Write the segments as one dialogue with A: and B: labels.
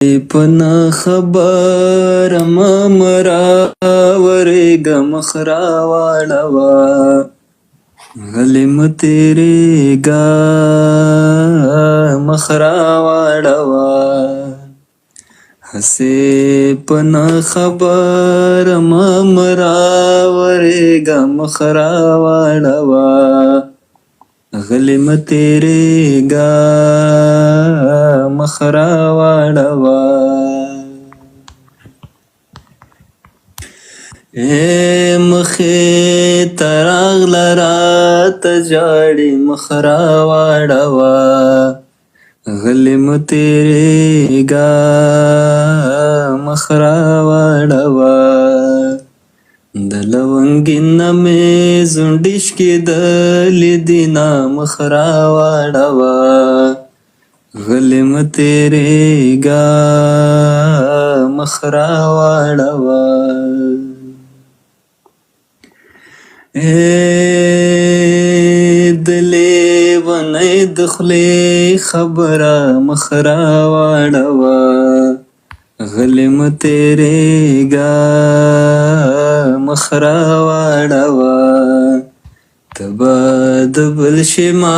A: پنا خبر مرا ورګه مخرا واړوا غلم تیرې گا مخرا واړوا هسې پنا خبر مرا ورګه مخرا واړوا غلم تیرې گا مخرا واړوا اے مخې تراغله راته جاړې مخرا واړوا غلم تیرې گا مخرا واړوا د لونګینه مې زونډش کېدلې دینا مخرا واړوا غلم تیرې گا مخرا واړوا اے د لیونۍ د خولې خبره مخرا واړوا غلم تیرې گا مخرا واړوا تبا د بل شما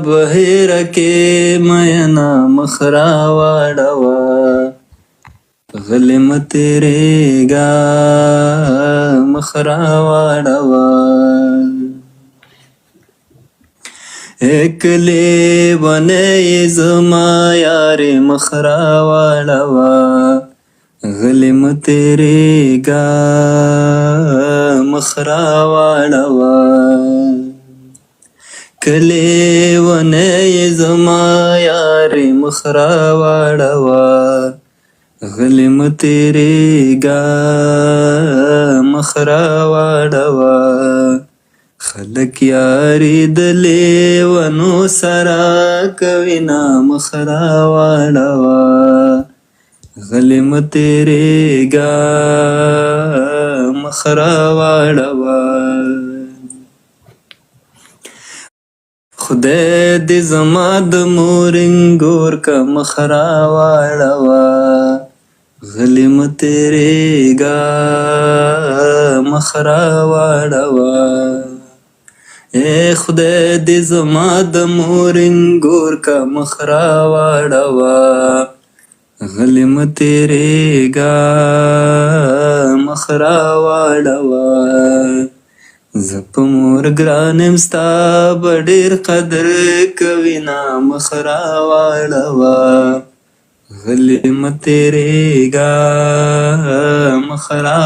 A: بهیره کې مینا مخرا واړوا غلم تیرې گا مخرا واړوا اکلې ونې زما یارې مخرا واړوا غلم تیرې گا مخرا واړوا کلې ونې زما یارې مخرا واړوا غلم تیرې گا مخرا واړوا خلک یاري د لیونو سره کوي نا مخرا واړوا غلم تیرې گا مخرا واړوا خدای دې زما د مورنګور کا مخرا واړوا غلم تیرې گا مخرا واړوا اے خدای دې زما د مورنګور کا مخرا واړوا غلم تیرې گا مخرا واړوا زه په مور ګرانم ستا به ډېر قدر کوي نا مخرا واړوا غلم تیرې گا مخرا